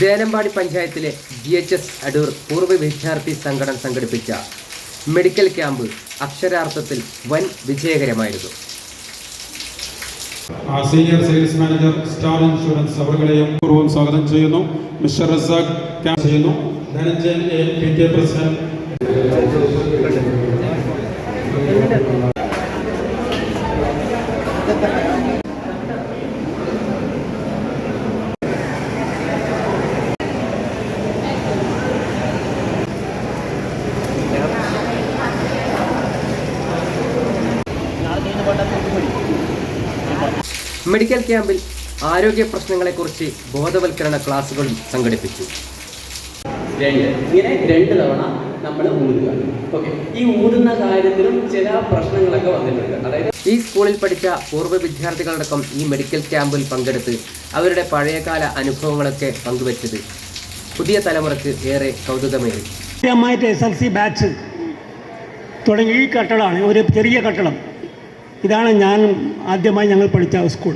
ദേനമ്പാടി പഞ്ചായത്തിലെ GHS അടൂർ പൂർവ്വ വിദ്യാർത്ഥി സംഘടന സംഘടിപ്പിച്ച മെഡിക്കൽ ക്യാമ്പ് അക്ഷരാർത്ഥത്തിൽ വൻ വിജയകരമായിരുന്നു. Senior sales manager star insurance അവരുടെയും പൂർവ്വം സ്വാഗതം ചെയ്യുന്നു. മിസ്റ്റർ റസാഖ് ക്യാമ്പ് ചെയ്യുന്നു. Dhananjayan PTA president. മെഡിക്കൽ ക്യാമ്പിൽ ആരോഗ്യ പ്രശ്നങ്ങളെക്കുറിച്ച് ബോധവൽക്കരണ ക്ലാസുകളും സംഘടിപ്പിച്ചു. ഇങ്ങനെ 2 തവണ നമ്മൾ ഊതുക. ഓക്കെ, ഈ ഊതുന്ന കാര്യത്തിലും ചില പ്രശ്നങ്ങളൊക്കെ വന്നിട്ടുണ്ട്. അതായത് ഈ സ്കൂളിൽ പഠിച്ച പൂർവ്വ വിദ്യാർത്ഥികളടക്കം ഈ മെഡിക്കൽ ക്യാമ്പിൽ പങ്കെടുത്ത് അവരുടെ പഴയകാല അനുഭവങ്ങളൊക്കെ പങ്കുവച്ചത് പുതിയ തലമുറയ്ക്ക് ഏറെ കൗതുകമേറി. SLC ബാച്ച് തുടങ്ങി ഈ കട്ടളമാണ്, ഒരു ചെറിയ കട്ടളം. ഇതാണ് ആദ്യമായി ഞങ്ങൾ പഠിച്ച സ്കൂൾ.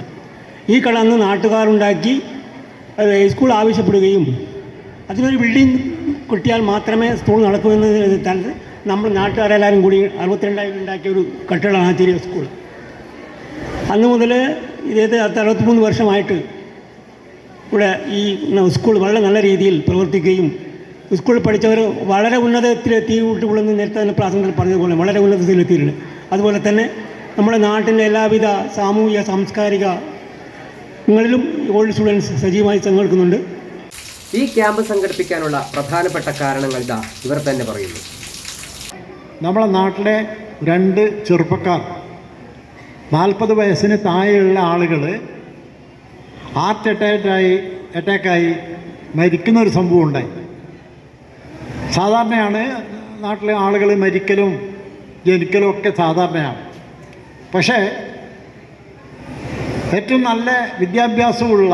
ഈ അന്ന് നാട്ടുകാരുണ്ടാക്കി സ്കൂൾ ആവശ്യപ്പെടുകയും അതിനൊരു ബിൽഡിംഗ് കിട്ടിയാൽ മാത്രമേ സ്കൂൾ നടക്കുമെന്ന് നമ്മൾ നാട്ടുകാരെല്ലാവരും കൂടി 62 ഉണ്ടാക്കിയ ഒരു കട്ടളമാണ് ആ ചെറിയ സ്കൂൾ. അന്ന് മുതൽ 63 വർഷമായിട്ട് ഇവിടെ ഈ സ്കൂൾ വളരെ നല്ല രീതിയിൽ പ്രവർത്തിക്കുകയും സ്കൂളിൽ പഠിച്ചവർ വളരെ ഉന്നതത്തിലെത്തിയിട്ടുള്ളെന്ന് നേരത്തെ തന്നെ പ്രാസംഗത്തിൽ പറഞ്ഞതുപോലെ വളരെ ഉന്നതത്തിലെത്തിയിട്ടുണ്ട്. അതുപോലെ തന്നെ നമ്മുടെ നാട്ടിലെ എല്ലാവിധ സാമൂഹിക സാംസ്കാരികങ്ങളിലും ഓൾഡ് സ്റ്റുഡൻസ് സജീവമായി പങ്കെടുക്കുന്നുണ്ട്. ഈ ക്യാമ്പ് സംഘടിപ്പിക്കാനുള്ള പ്രധാനപ്പെട്ട കാരണങ്ങൾ ഇവർ തന്നെ പറയുന്നു. നമ്മളെ നാട്ടിലെ 2 ചെറുപ്പക്കാർ 40 വയസ്സിന് താഴെയുള്ള ആളുകൾ ഹാർട്ട് അറ്റാക്കായി മരിക്കുന്ന ഒരു സംഭവം ഉണ്ടായി. സാധാരണയാണ് നാട്ടിലെ ആളുകൾ മരിക്കലും ജനിക്കലും ഒക്കെ സാധാരണയാണ്. പക്ഷേ ഏറ്റവും നല്ല വിദ്യാഭ്യാസമുള്ള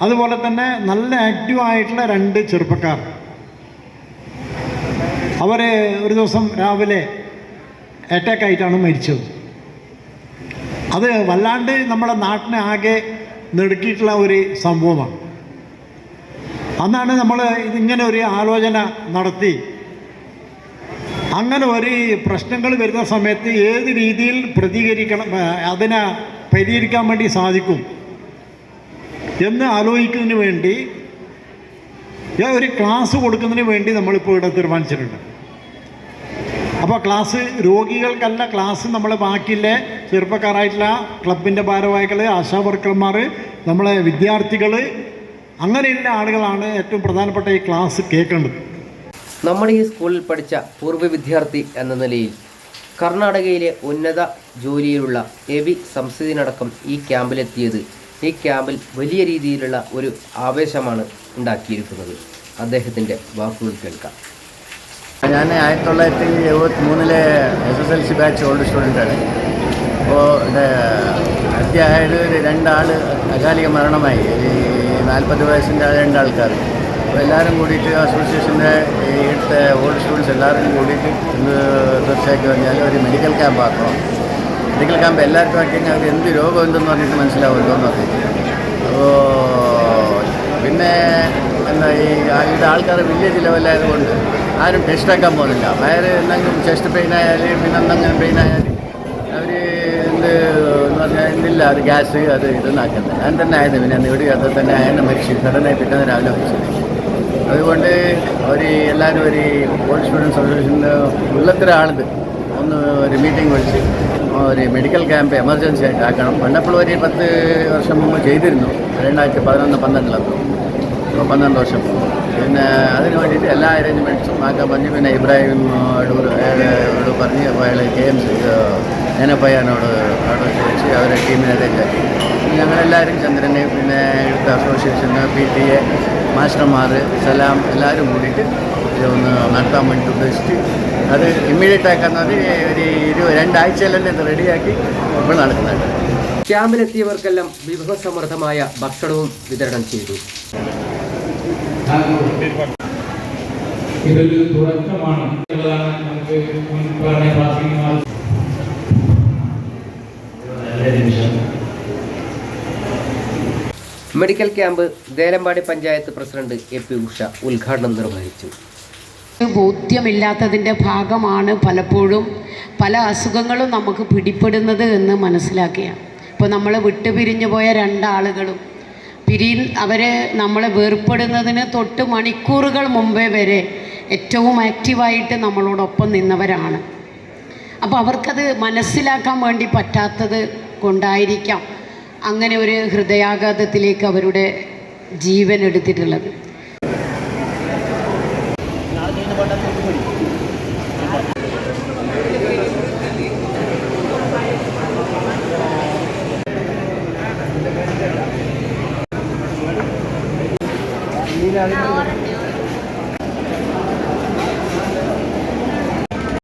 അതുപോലെ തന്നെ നല്ല ആക്റ്റീവായിട്ടുള്ള 2 ചെറുപ്പക്കാർ അവർ ഒരു ദിവസം രാവിലെ അറ്റാക്കായിട്ടാണ് മരിച്ചത്. അത് വല്ലാണ്ട് നമ്മുടെ നാട്ടിനെ ആകെ നെടുക്കിയിട്ടുള്ള ഒരു സംഭവമാണ്. അന്നാണ് നമ്മൾ ഇതിങ്ങനെ ഒരു ആലോചന നടത്തി അങ്ങനെ ഒരു പ്രശ്നങ്ങൾ വരുന്ന സമയത്ത് ഏത് രീതിയിൽ പ്രതികരിക്കണം, അതിനെ പരിഹരിക്കാൻ വേണ്ടി സാധിക്കും എന്ന് ആലോചിക്കുന്നതിന് വേണ്ടി ഒരു ക്ലാസ് കൊടുക്കുന്നതിന് വേണ്ടി നമ്മളിപ്പോൾ ഇവിടെ തീരുമാനിച്ചിട്ടുണ്ട്. അപ്പോൾ ക്ലാസ് രോഗികൾക്കല്ല, ക്ലാസ് നമ്മളെ ബാക്കിയുള്ള ചെറുപ്പക്കാരായിട്ടുള്ള ക്ലബിൻ്റെ ഭാരവാഹികൾ, ആശാ വർക്കർമാർ, നമ്മളെ വിദ്യാർത്ഥികൾ, അങ്ങനെയുള്ള ആളുകളാണ് ഏറ്റവും പ്രധാനപ്പെട്ട ഈ ക്ലാസ് കേൾക്കേണ്ടത്. നമ്മൾ ഈ സ്കൂളിൽ പഠിച്ച പൂർവ്വ വിദ്യാർത്ഥി എന്ന നിലയിൽ കർണാടകയിലെ ഉന്നത ജോലിയിലുള്ള എവി സംസ്ഥിതിനടക്കം ഈ ക്യാമ്പിലെത്തിയത് ഈ ക്യാമ്പിൽ വലിയ രീതിയിലുള്ള ഒരു ആവേശമാണ് ഉണ്ടാക്കിയിരിക്കുന്നത്. അദ്ദേഹത്തിൻ്റെ വാക്കുകൾ കേൾക്കാം. ഞാൻ 1973 SSLC ബാച്ച് ഓൾഡ് സ്റ്റുഡൻ്റാണ്. അപ്പോൾ അത്യായത് 2 ആൾ അകാലിക മരണമായി. 40 വയസ്സിൻ്റെ 2 ആൾക്കാർ. അപ്പോൾ എല്ലാവരും കൂടിയിട്ട് അസോസിയേഷൻ്റെ ഇവിടുത്തെ ഓൾഡ് സ്റ്റുഡൻസ് എല്ലാവരും കൂടിയിട്ട് തീർച്ചയായിട്ടും പറഞ്ഞാൽ ഒരു മെഡിക്കൽ ക്യാമ്പ് ആക്കണം. മെഡിക്കൽ ക്യാമ്പ് എല്ലാവർക്കും ആക്കി കഴിഞ്ഞാൽ അവർ എന്ത് രോഗം എന്തെന്ന് പറഞ്ഞിട്ട് മനസ്സിലാവുമല്ലോ എന്ന് പറഞ്ഞിട്ട്. അപ്പോൾ പിന്നെ എന്താ ഇവിടെ ആൾക്കാർ വില്ലേജ് ലെവലായതുകൊണ്ട് ആരും ടെസ്റ്റ് ആക്കാൻ പോകുന്നില്ല. വയറ് എന്തെങ്കിലും ചെസ്റ്റ് പെയിൻ ആയാൽ പിന്നെ എന്തെങ്കിലും പെയിൻ ആയാൽ അവർ എന്ന് പറഞ്ഞാൽ എന്തില്ല, അത് ഗ്യാസ് അത് ഇതെന്നാക്കുന്നത്. ഞാൻ തന്നെ ആയത് പിന്നെ ഇവിടെ അത് തന്നെ ആയെന്നെ മരിച്ചു. സഡനായി പിറ്റേന്ന് രാവിലെ മരിച്ചത്. അതുകൊണ്ട് എല്ലാവരും ഒരു ഓൾഡ് സ്റ്റുഡൻസ് അസോസിയേഷൻ്റെ ഉള്ളത്ര ആളുണ്ട് ഒരു മീറ്റിംഗ് വിളിച്ച് ഒരു മെഡിക്കൽ ക്യാമ്പ് എമർജൻസി ആയിട്ട് ആക്കണം. പണ്ടപ്പോൾ ഒരു 10 വർഷം മുമ്പ് ചെയ്തിരുന്നു. 2011-12 12 വർഷം. പിന്നെ അതിന് വേണ്ടിയിട്ട് എല്ലാ അറേഞ്ച്മെൻറ്റ്സും ആക്കാൻ പറഞ്ഞ് പിന്നെ ഇബ്രാഹിം അടൂരോട് പറഞ്ഞ് അപ്പോൾ അയാൾ KMC നേനപ്പയ്യാനോട് അവിടെ ചോദിച്ച് അവരെ ടീമിനെ അറേഞ്ച് ആക്കി. ഞങ്ങളെല്ലാവരും ചന്ദ്രനെ പിന്നെ ഇവിടുത്തെ അസോസിയേഷൻ PTA മാസ്റ്റർമാർ സലാം എല്ലാവരും കൂടിയിട്ട് ഒന്ന് നടത്താൻ വേണ്ടി ഉദ്ദേശിച്ച് അത് ഇമ്മീഡിയറ്റ് ആക്കാന്ന് പറഞ്ഞ് ഒരു 2 ആഴ്ചയിൽ തന്നെ ഇത് റെഡിയാക്കി ഇപ്പോൾ നടക്കുന്നുണ്ട്. ക്യാമ്പിലെത്തിയവർക്കെല്ലാം വിഭവസമൃദ്ധമായ ഭക്ഷണവും വിതരണം ചെയ്തു. ഇതൊരു തുടക്കമാണ്. നമുക്ക് medical camp Delampady panchayat president A P Usha ഉദ്ഘാടനം നിർവഹിച്ചു. ബോധ്യമില്ലാത്തതിൻ്റെ ഭാഗമാണ് പലപ്പോഴും പല അസുഖങ്ങളും നമുക്ക് പിടിപ്പെടുന്നത് എന്ന് മനസ്സിലാക്കുകയാണ്. ഇപ്പോൾ നമ്മൾ വിട്ടുപിരിഞ്ഞു പോയ രണ്ടാളുകളും അവരെ നമ്മളെ വേർപ്പെടുന്നതിന് തൊട്ട് മണിക്കൂറുകൾ മുമ്പേ വരെ ഏറ്റവും ആക്റ്റീവായിട്ട് നമ്മളോടൊപ്പം നിന്നവരാണ്. അപ്പോൾ അവർക്കത് മനസ്സിലാക്കാൻ വേണ്ടി പറ്റാത്തത് കൊണ്ടായിരിക്കാം അങ്ങനെ ഒരു ഹൃദയാഘാതത്തിലേക്ക് അവരുടെ ജീവൻ എടുത്തിട്ടുള്ളത്.